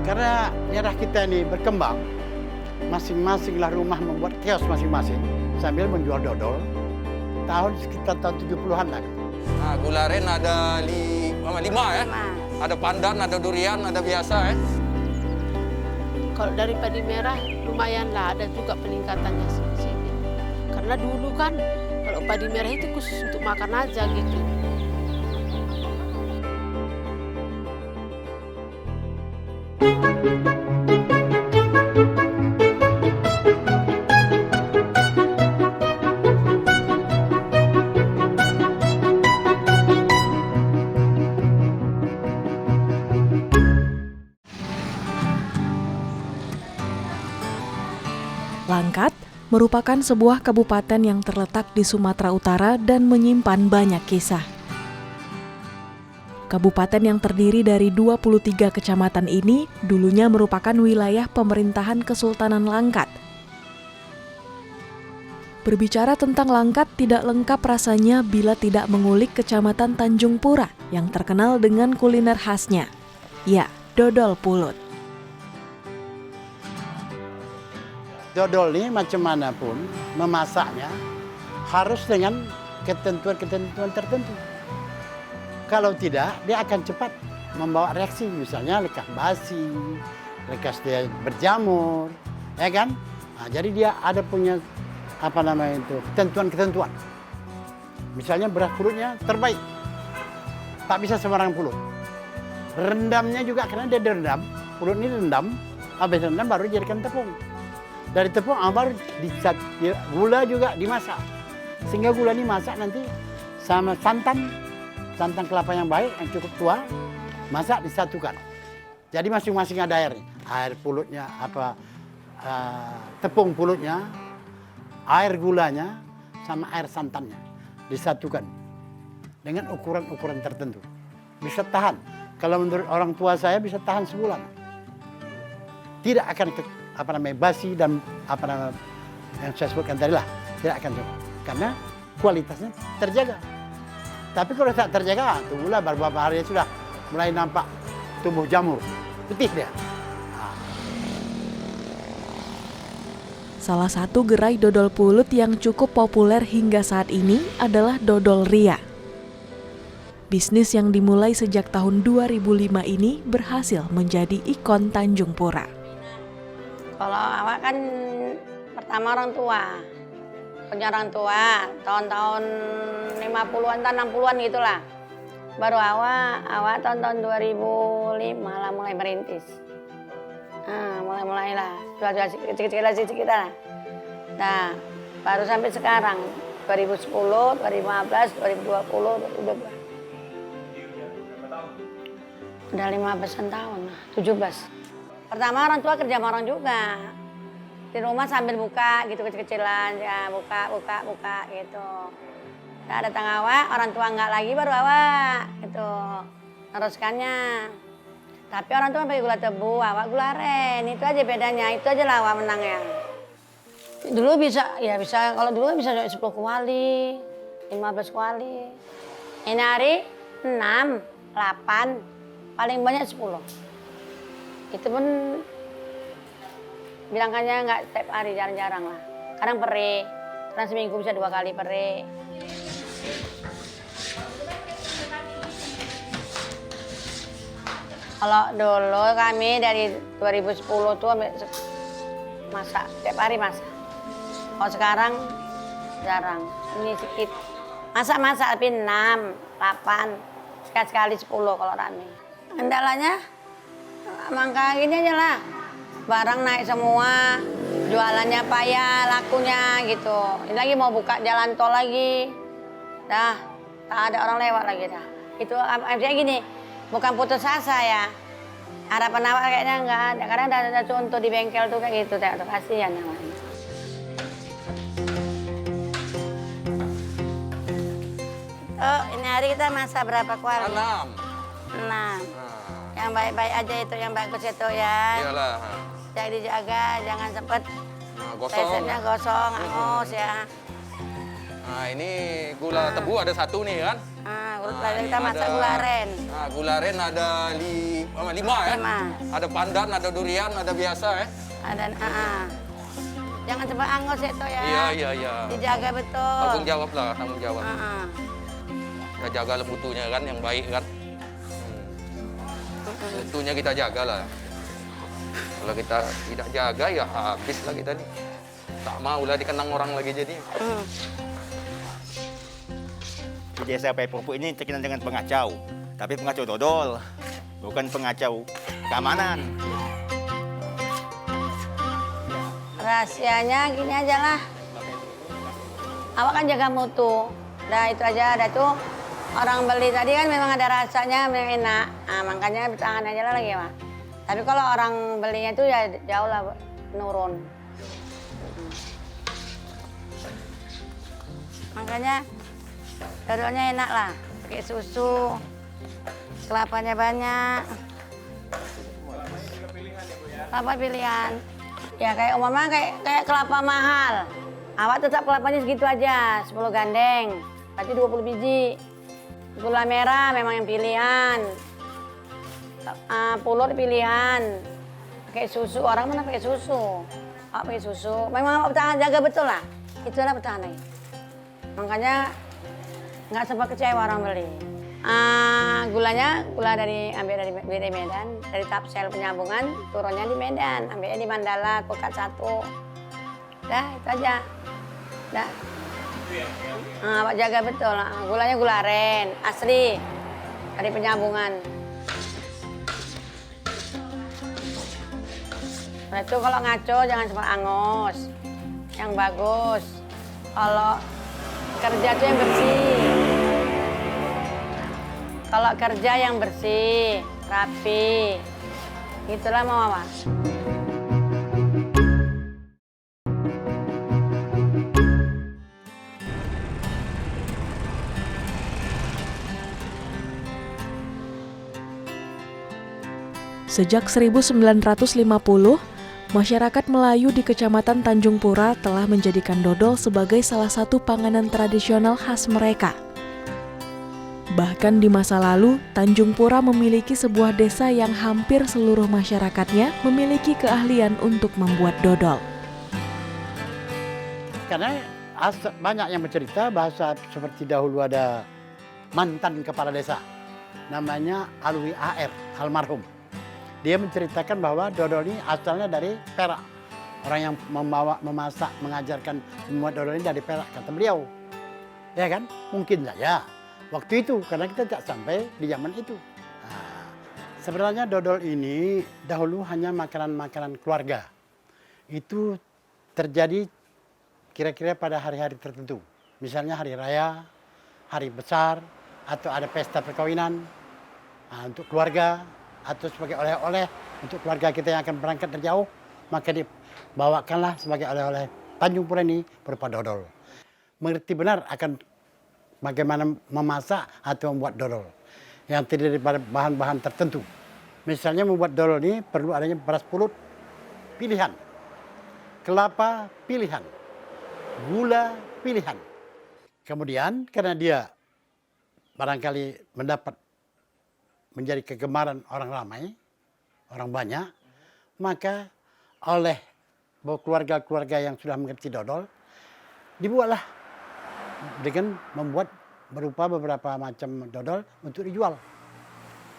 Karena daerah kita ini berkembang, masing-masinglah rumah membuat kios masing-masing sambil menjual dodol. Sekitar tahun 70-an lah. Nah, gula aren ada 5 ya? Ada pandan, ada durian, ada biasa ya? Kalau dari padi merah lumayan lah, ada juga peningkatannya sedikit. Karena dulu kan kalau padi merah itu khusus untuk makan aja gitu. Langkat merupakan sebuah kabupaten yang terletak di Sumatera Utara dan menyimpan banyak kisah. Kabupaten yang terdiri dari 23 kecamatan ini dulunya merupakan wilayah pemerintahan Kesultanan Langkat. Berbicara tentang Langkat tidak lengkap rasanya bila tidak mengulik Kecamatan Tanjung Pura yang terkenal dengan kuliner khasnya, ya, dodol pulut. Dodol ini macam mana pun memasaknya harus dengan ketentuan-ketentuan tertentu. Kalau tidak, dia akan cepat membawa reaksi, misalnya lekas basi, lekas dia berjamur, ya kan? Nah, jadi dia ada punya ketentuan-ketentuan. Misalnya beras pulutnya terbaik, tak bisa sembarang pulut. Rendamnya juga karena dia direndam, pulut ini rendam, habis rendam baru dijadikan tepung. Dari tepung baru gula juga dimasak. Sehingga gula ini masak nanti sama santan kelapa yang baik, yang cukup tua, masak disatukan. Jadi masing-masing ada airnya. Air pulutnya, tepung pulutnya, air gulanya, sama air santannya. Disatukan dengan ukuran-ukuran tertentu. Bisa tahan. Kalau menurut orang tua saya bisa tahan sebulan. Tidak akan basi dan yang saya sebutkan tadi lah, tidak akan coba karena kualitasnya terjaga. Tapi kalau tak terjaga, tunggulah beberapa hari sudah mulai nampak tumbuh jamur putih dia. Salah satu gerai dodol pulut yang cukup populer hingga saat ini adalah dodol Ria. Bisnis yang dimulai sejak tahun 2005 ini berhasil menjadi ikon Tanjung Pura. Kalau awak kan pertama orang tua, punya orang tua, tahun-tahun 50-an, 60-an gitulah. Baru awak tahun 2005 lah mulai merintis. Mulai lah, jual-jual sedikit lah. Nah, baru sampai sekarang, 2010, 2015, 2020, 2022. Udah 15 tahun, 17. Pertama orang tua kerja sama orang juga. Di rumah sambil buka gitu kecil-kecilan, ya buka gitu. Nah, datang awak, orang tua enggak lagi baru awak gitu. Teruskannya. Tapi orang tua pakai gula tebu, awak gula aren. Itu aja bedanya, itu aja lah awak menangnya. Dulu bisa kalau dulu bisa 10 kuali, 15 kuali. Ini hari 6, 8, paling banyak 10. Itu pun bilangkannya nggak setiap hari, jarang-jarang lah. Kadang pere, kadang seminggu bisa 2 kali pere. Kalau dulu kami dari 2010 tuh masak, setiap hari masak. Kalau sekarang jarang, ini sedikit. Masak tapi 6, 8, sekali 10 kalau rame. Kendalanya mangka gini aja lah, barang naik semua, jualannya payah, lakunya gitu. Ini lagi mau buka jalan tol lagi, dah tak ada orang lewat lagi dah. Itu artinya gini, bukan putus asa ya. Harapan awak kayaknya enggak ada, karena ada contoh di bengkel tuh kayak gitu, tuh kasihan namanya. Oh, ini hari kita masak berapa kuali? 6. Yang baik-baik aja itu, yang bagus itu ya. Iyalah. Jangan dijaga, jangan sempet gosong. gosong, angus ya. Nah, ini gula tebu ada 1 nih kan. Kita masak gula aren. Nah, gula aren ada 5 ya? 5. Ada pandan, ada durian, ada biasa ya? Ada, jangan cepat angos itu ya. Iya. Dijaga betul. Tanggung jawab lah, tanggung jawab. Kita jaga mutunya kan, yang baik kan. Mutunya kita jaga lah. Kalau kita tidak jaga ya habis lah kita nih. Tak mau lah dikenang orang lagi jadi. Di desa Pepupuk ini terkenal dengan pengacau, tapi pengacau dodol, bukan pengacau keamanan. Rahasianya gini aja lah. Awak kan jaga mutu. Udah itu aja, ada tuh orang beli tadi kan memang ada rasanya, memang enak. Nah, makanya bertahan aja lah lagi, Pak. Tapi kalau orang belinya itu ya jauh lah menurun. Makanya dodolnya enak lah, pakai susu, kelapanya banyak. Kelapa pilihan. Ya kayak umpama kayak kelapa mahal. Awak tetap kelapanya segitu aja, 10 gandeng. Berarti 20 biji. Gula merah memang yang pilihan. Pulur pilihan. Pakai susu, orang mana pakai susu. Awak pakai susu. Memang awak bertahan, jaga betul lah. Itu adalah bertahan. Makanya nggak sempat kecewa orang beli. Gulanya ambil dari Medan, dari Tapsel Penyambungan, turunnya di Medan, ambilnya di Mandala, Kokat 1. Dah, itu aja. Dah. Pak jaga betul. Gulanya gula aren, asli dari Penyambungan. Nah, itu kalau ngaco jangan sempat angos, yang bagus. Kalau kerja tuh yang bersih. Kalau kerja yang bersih, rapi, itulah mau apa? Sejak 1950, masyarakat Melayu di Kecamatan Tanjung Pura telah menjadikan dodol sebagai salah satu panganan tradisional khas mereka. Bahkan di masa lalu, Tanjung Pura memiliki sebuah desa yang hampir seluruh masyarakatnya memiliki keahlian untuk membuat dodol. Karena banyak yang bercerita bahasa seperti dahulu ada mantan kepala desa, namanya Alwi AR, almarhum. Dia menceritakan bahwa dodol ini asalnya dari Perak. Orang yang memasak, mengajarkan membuat dodol ini dari Perak, kata beliau. Ya kan? Mungkin saja. Waktu itu, karena kita tidak sampai di zaman itu. Nah, sebenarnya dodol ini dahulu hanya makanan-makanan keluarga. Itu terjadi kira-kira pada hari-hari tertentu. Misalnya hari raya, hari besar, atau ada pesta perkawinan untuk keluarga, atau sebagai oleh-oleh untuk keluarga kita yang akan berangkat terjauh, maka dibawakanlah sebagai oleh-oleh Tanjung Pura ini berupa dodol. Mengerti benar akan bagaimana memasak atau membuat dodol yang terdiri dari bahan-bahan tertentu. Misalnya membuat dodol ini perlu adanya beras pulut pilihan, kelapa pilihan, gula pilihan. Kemudian karena dia barangkali mendapat menjadi kegemaran orang ramai, orang banyak, maka oleh keluarga-keluarga yang sudah mengerti dodol, dibuatlah dengan membuat berupa beberapa macam dodol untuk dijual.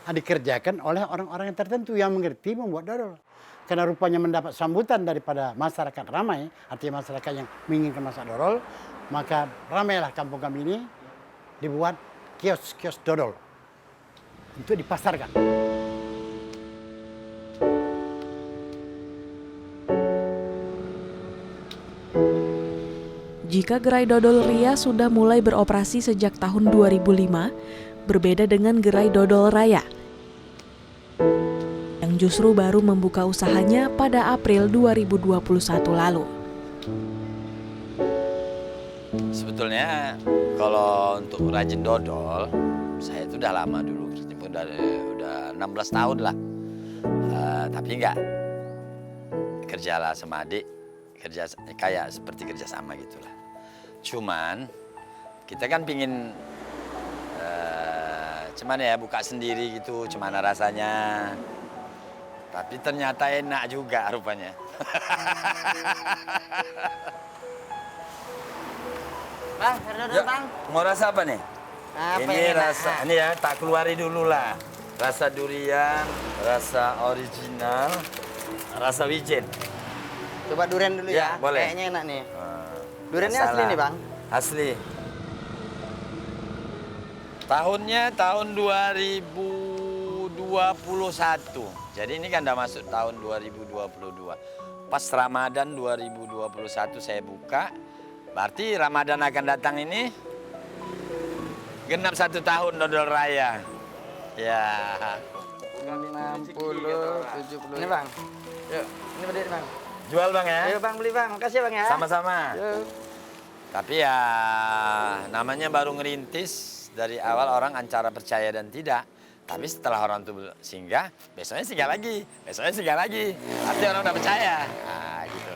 Dikerjakan oleh orang-orang yang tertentu yang mengerti membuat dodol. Karena rupanya mendapat sambutan daripada masyarakat ramai, artinya masyarakat yang menginginkan masak dodol, maka ramailah kampung kami ini dibuat kios-kios dodol untuk dipasarkan. Jika gerai dodol Ria sudah mulai beroperasi sejak tahun 2005, berbeda dengan gerai dodol Raya, yang justru baru membuka usahanya pada April 2021 lalu. Sebetulnya kalau untuk rajin dodol, saya itu udah lama dulu, udah 16 tahun lah. Tapi enggak, kerjalah sama adik, kerja kayak seperti kerja sama gitulah. Cuman kita kan pingin cuman ya buka sendiri gitu, gimana rasanya. Tapi ternyata enak juga rupanya. Bang, dodol bang. Mau rasa apa nih? Apa ini yang enak? rasa, ini ya tak keluari dulu lah. Rasa durian, rasa original, rasa wijen. Coba durian dulu Ya, ya. boleh. Kayaknya enak nih. Nah, Duriannya nggak asli salah. nih bang. Asli. Tahunnya tahun 2021. Jadi ini kan udah masuk tahun 2022. Pas Ramadan 2021 saya buka. Berarti Ramadan akan datang ini genap 1 tahun dodol raya. Ya. 60, 70. Ini bang. Yuk, ini berdiri bang. Jual bang ya? Ayo bang beli bang. Makasih bang ya. Sama-sama. Yuk. Tapi ya namanya baru ngerintis, dari awal orang antara percaya dan tidak. Tapi setelah orang itu singgah, besoknya singgah lagi, besoknya singgah lagi. Artinya orang udah percaya. Nah gitu.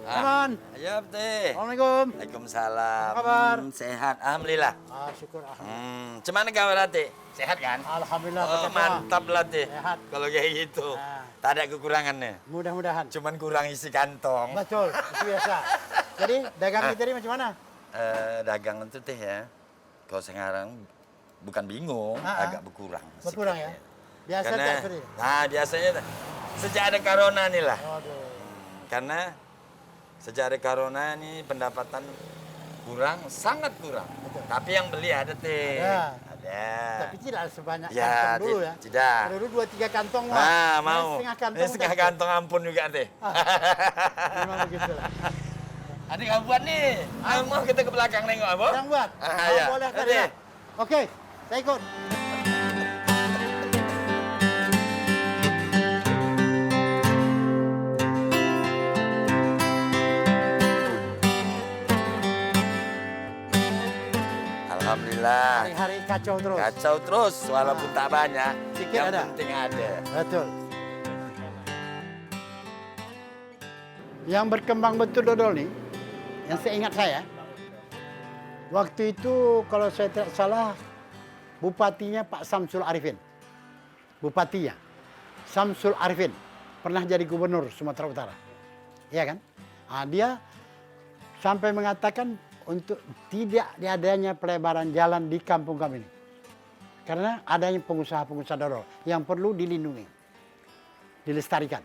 Aman. Ayo teh. Assalamualaikum. Waalaikumsalam. Apa kabar? Sehat, alhamdulillah. Syukur. Alhamdulillah. Cuman kabar teh? Sehat kan? Alhamdulillah. Oh, pakai mantap lah teh. Sehat. Kalau kayak gitu, Nah. tak ada kekurangannya. Mudah-mudahan. Cuman kurang isi kantong. Betul, itu biasa. Jadi dagang tadi macam mana? Dagang itu teh ya, kalau sekarang bukan bingung, agak berkurang. Berkurang ya? Biasa Karena, tak sering? nah biasanya sejak ada corona nih lah. Waduh. Karena sejak ada corona nih pendapatan kurang, sangat kurang. Betul. Tapi yang beli ada teh. Ada. Ada. Tapi tidak sebanyak Ya, kantong dulu ya. tidak. Kalau dulu 2-3 kantong mah. Ah, Ini mau. Setengah kantong. Ini setengah udah. kantong ampun juga teh. Memang begitu lah. Adik kamu buat nih. Mau kita ke belakang nengok, Abo? Yang buat? Ah, Oh, ya. boleh kan Oke. ya? Oke, saya ikut. Alhamdulillah. Hari-hari kacau terus. Kacau terus, walaupun tak banyak. Sedikit yang ada. penting ada. Betul. Yang berkembang betul dodol nih, yang seingat saya, waktu itu kalau saya tidak salah, bupatinya Pak Samsul Arifin. Bupatinya, Samsul Arifin, pernah jadi gubernur Sumatera Utara. Iya kan? Nah, dia sampai mengatakan untuk tidak adanya pelebaran jalan di kampung kami ini. Karena adanya pengusaha-pengusaha dodol yang perlu dilindungi, dilestarikan.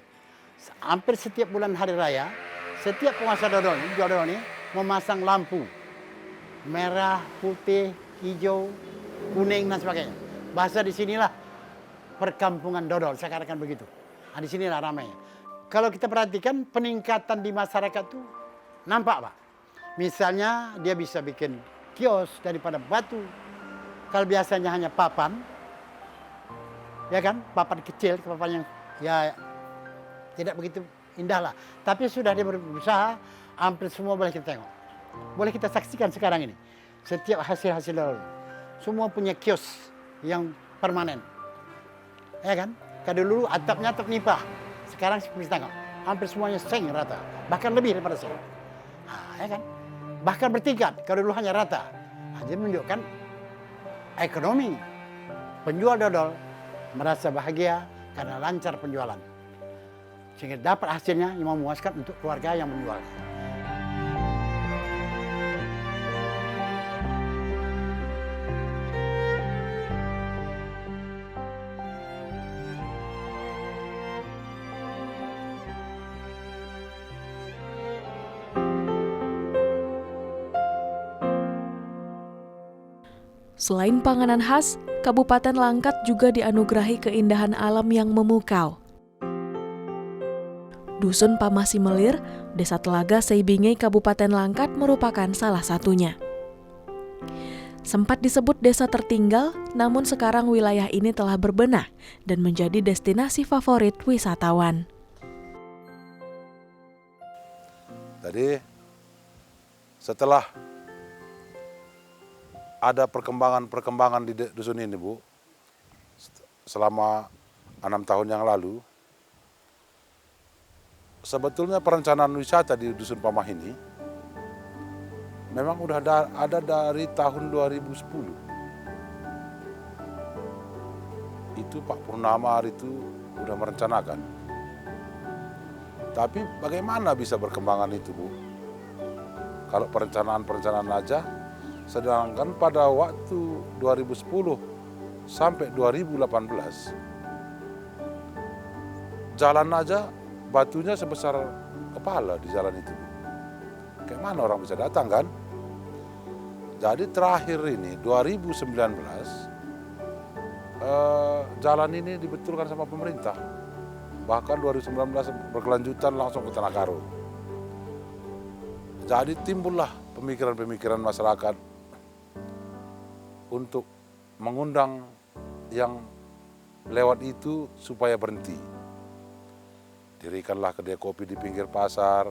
Hampir setiap bulan hari raya, setiap pengusaha dodol ini memasang lampu merah, putih, hijau, kuning dan sebagainya. Bahasa di sinilah perkampungan dodol, saya katakan begitu. Nah, di sinilah ramainya. Kalau kita perhatikan peningkatan di masyarakat itu nampak, Pak. Misalnya dia bisa bikin kios daripada batu. Kalau biasanya hanya papan, ya kan, papan kecil, papan yang ya tidak begitu indah lah. Tapi sudah dia berusaha, hampir semua boleh kita tengok. Boleh kita saksikan sekarang ini. Setiap hasil-hasil dodol, semua punya kios yang permanen. Ya kan? Kalau dulu atapnya atap nipah. Sekarang kita tengok, hampir semuanya seng rata. Bahkan lebih daripada seng. Nah, ya kan? Bahkan bertingkat, kalau dulu hanya rata. Nah, jadi menunjukkan ekonomi. Penjual dodol merasa bahagia karena lancar penjualan. Sehingga dapat hasilnya yang memuaskan untuk keluarga yang menjualnya. Selain panganan khas, Kabupaten Langkat juga dianugerahi keindahan alam yang memukau. Dusun Pamasi Melir, Desa Telaga Seibinge, Kabupaten Langkat merupakan salah satunya. Sempat disebut desa tertinggal, namun sekarang wilayah ini telah berbenah dan menjadi destinasi favorit wisatawan. Jadi setelah ada perkembangan di dusun ini, Bu, selama 6 tahun yang lalu, sebetulnya perencanaan wisata di Dusun Pamah ini memang udah ada dari tahun 2010. Itu Pak Purnama itu udah merencanakan. Tapi bagaimana bisa berkembangan itu, Bu? Kalau perencanaan aja, sedangkan pada waktu 2010 sampai 2018, jalan aja batunya sebesar kepala di jalan itu, Bu. Kayak mana orang bisa datang kan? Jadi terakhir ini 2019 jalan ini dibetulkan sama pemerintah. Bahkan 2019 berkelanjutan langsung ke Tanah Karo. Jadi timbullah pemikiran-pemikiran masyarakat untuk mengundang yang lewat itu supaya berhenti. Dirikanlah kedai kopi di pinggir pasar,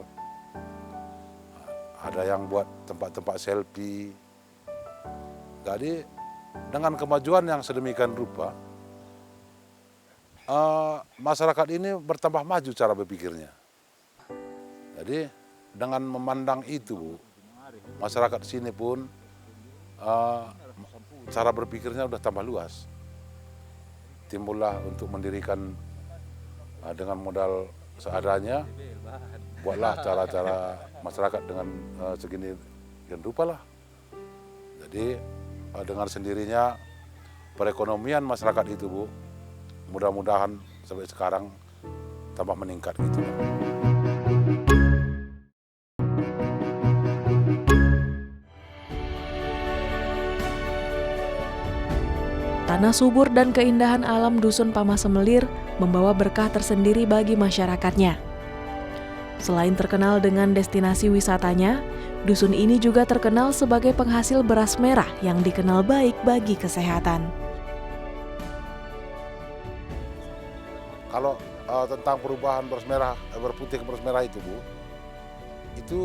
ada yang buat tempat-tempat selfie. Jadi dengan kemajuan yang sedemikian rupa, masyarakat ini bertambah maju cara berpikirnya. Jadi dengan memandang itu, Bu, masyarakat sini pun cara berpikirnya udah tambah luas. Timbullah untuk mendirikan dengan modal seadanya, buatlah cara-cara masyarakat dengan segini rupa lah. Jadi dengan sendirinya perekonomian masyarakat itu, Bu, mudah-mudahan sampai sekarang tambah meningkat gitu. Tanah subur dan keindahan alam Dusun Pamasemelir membawa berkah tersendiri bagi masyarakatnya. Selain terkenal dengan destinasi wisatanya, dusun ini juga terkenal sebagai penghasil beras merah yang dikenal baik bagi kesehatan. Kalau tentang perubahan beras merah, berputih ke beras merah itu, Bu, itu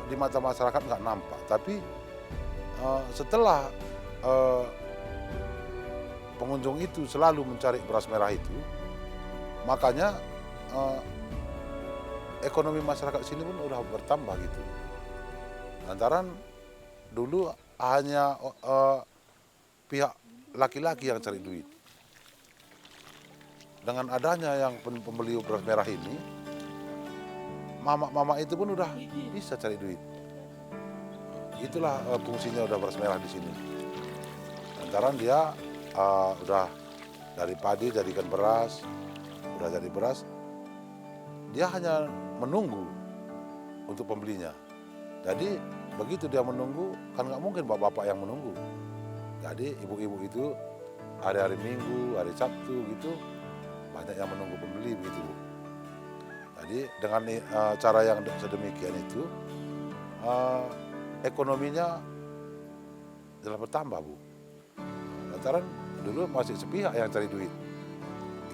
di mata masyarakat nggak nampak. Tapi setelah pengunjung itu selalu mencari beras merah itu, makanya ekonomi masyarakat sini pun udah bertambah gitu. Lantaran dulu hanya pihak laki-laki yang cari duit. Dengan adanya yang pembeli beras merah ini, mama-mama itu pun udah bisa cari duit. Itulah fungsinya udah beras merah di sini. Lantaran dia udah dari padi jadikan beras, udah jadi beras, dia hanya menunggu untuk pembelinya. Jadi begitu dia menunggu, kan nggak mungkin bapak-bapak yang menunggu. Jadi ibu-ibu itu hari-hari Minggu, hari Sabtu gitu, banyak yang menunggu pembeli begitu, Bu. Jadi dengan cara yang sedemikian itu, ekonominya jelas bertambah, Bu. Lantaran dulu masih sepihak yang cari duit.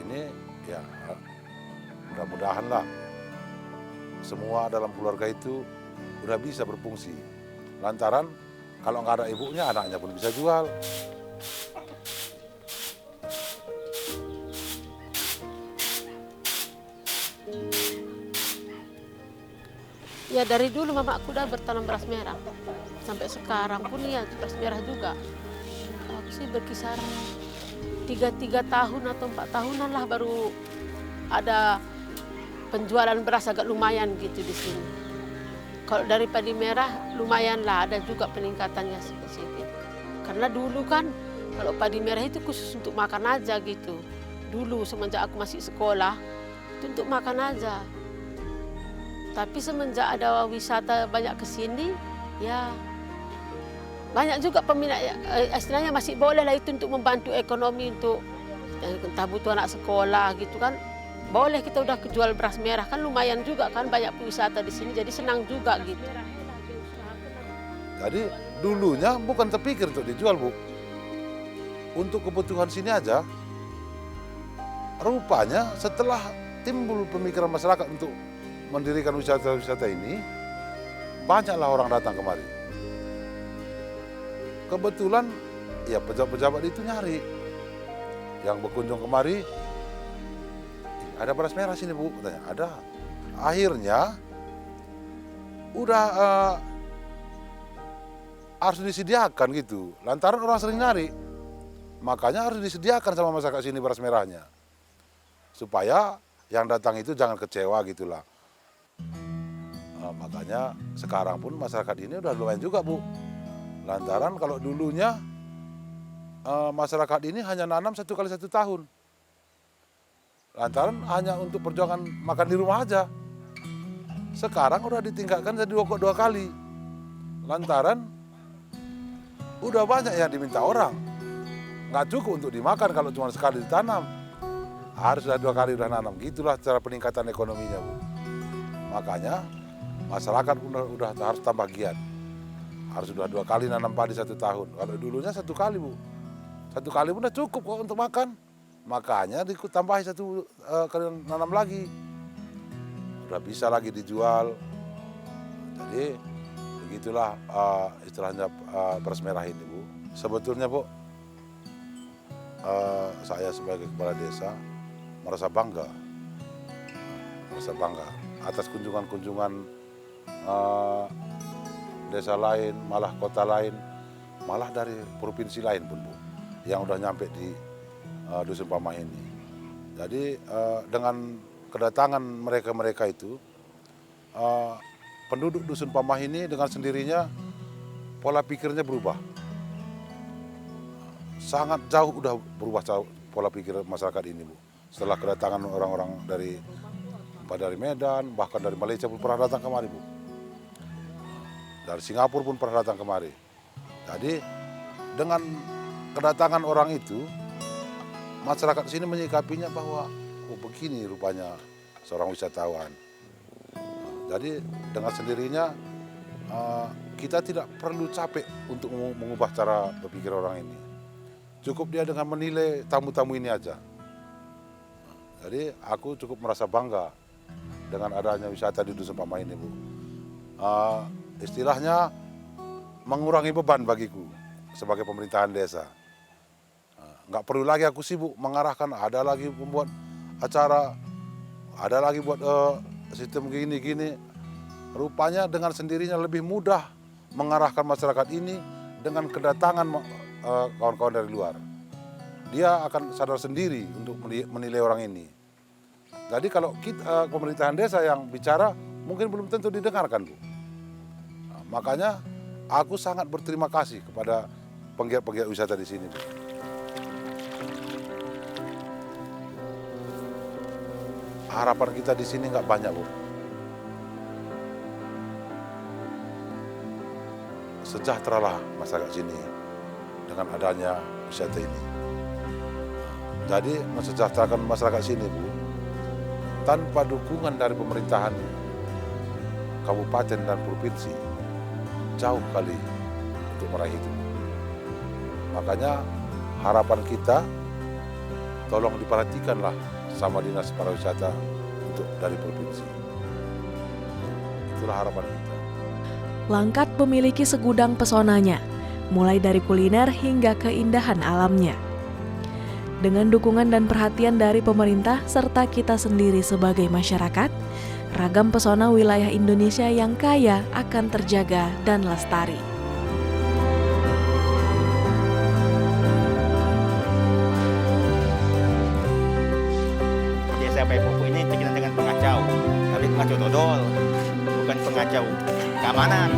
Ini ya mudah-mudahan lah semua dalam keluarga itu udah bisa berfungsi. Lantaran kalau nggak ada ibunya, anaknya pun bisa jual. Ya dari dulu mamaku udah bertanam beras merah. Sampai sekarang pun ya beras merah juga. Aku sih berkisar 3 tahun atau 4 tahunan lah baru ada penjualan beras agak lumayan gitu di sini. Kalau dari padi merah lumayan lah, ada juga peningkatannya sedikit. Karena dulu kan kalau padi merah itu khusus untuk makan aja gitu. Dulu semenjak aku masih sekolah itu untuk makan aja. Tapi semenjak ada wisata banyak ke sini, ya banyak juga peminat, istilahnya masih boleh lah itu untuk membantu ekonomi untuk entah butuh anak sekolah gitu kan. Boleh kita udah kejual beras merah kan lumayan juga kan, banyak wisata di sini jadi senang juga gitu. Jadi dulunya bukan terpikir untuk dijual, Bu. Untuk kebutuhan sini aja. Rupanya setelah timbul pemikiran masyarakat untuk mendirikan wisata-wisata ini, banyaklah orang datang kemari. Kebetulan ya pejabat-pejabat itu nyari. Yang berkunjung kemari, ada beras merah sini, Bu, katanya. Ada. Akhirnya udah harus disediakan gitu. Lantaran orang sering nyari. Makanya harus disediakan sama masyarakat sini beras merahnya. Supaya yang datang itu jangan kecewa gitulah. Makanya sekarang pun masyarakat ini udah lumayan juga, Bu. Lantaran kalau dulunya masyarakat ini hanya nanam 1 kali 1 tahun. Lantaran hanya untuk perjuangan makan di rumah aja. Sekarang udah ditingkatkan jadi 2 kali. Lantaran udah banyak yang diminta orang. Nggak cukup untuk dimakan kalau cuma sekali ditanam. Harus sudah 2 kali udah nanam. Gitulah cara peningkatan ekonominya, Bu. Makanya masyarakat udah harus tambah giat. Harus sudah 2 kali nanam padi 1 tahun. Kalau dulunya 1 kali, Bu. 1 kali pun udah cukup kok untuk makan. Makanya ditambahi 1 kali nanam lagi. Udah bisa lagi dijual. Jadi begitulah istilahnya beras merah ini, Bu. Sebetulnya, Bu, saya sebagai kepala desa merasa bangga atas kunjungan-kunjungan desa lain, malah kota lain, malah dari provinsi lain pun, Bu, yang udah nyampe di Dusun Pamah ini. Jadi dengan kedatangan mereka itu, penduduk Dusun Pamah ini dengan sendirinya pola pikirnya berubah. Sangat jauh udah berubah pola pikir masyarakat ini, Bu. Setelah kedatangan orang-orang dari Medan, bahkan dari Malaysia pun pernah datang kemari, Bu. Dari Singapura pun pernah datang kemari. Jadi dengan kedatangan orang itu, masyarakat sini menyikapinya bahwa oh begini rupanya seorang wisatawan. Jadi dengan sendirinya kita tidak perlu capek untuk mengubah cara berpikir orang ini. Cukup dia dengan menilai tamu-tamu ini aja. Jadi aku cukup merasa bangga dengan adanya wisata di Dusun Pamah ini, Bu. Istilahnya mengurangi beban bagiku sebagai pemerintahan desa. Nggak perlu lagi aku sibuk mengarahkan, ada lagi membuat acara, ada lagi buat sistem gini-gini. Rupanya dengan sendirinya lebih mudah mengarahkan masyarakat ini dengan kedatangan kawan-kawan dari luar. Dia akan sadar sendiri untuk menilai orang ini. Jadi kalau kita, pemerintahan desa yang bicara mungkin belum tentu didengarkan, Bu. Nah, makanya aku sangat berterima kasih kepada penggiat-penggiat wisata di sini, Bu. Harapan kita di sini nggak banyak, Bu. Sejahteralah masyarakat sini dengan adanya wisata ini. Jadi mensejahterakan masyarakat sini, Bu, tanpa dukungan dari pemerintahan kabupaten dan provinsi, jauh kali untuk meraih itu. Makanya harapan kita, tolong diperhatikanlah sama Dinas Pariwisata untuk dari provinsi. Itulah harapan kita. Langkat memiliki segudang pesonanya, mulai dari kuliner hingga keindahan alamnya. Dengan dukungan dan perhatian dari pemerintah serta kita sendiri sebagai masyarakat, ragam pesona wilayah Indonesia yang kaya akan terjaga dan lestari. Desa Paipopo ini terkenal dengan pengacau, tapi pengacau dodol, bukan pengacau keamanan.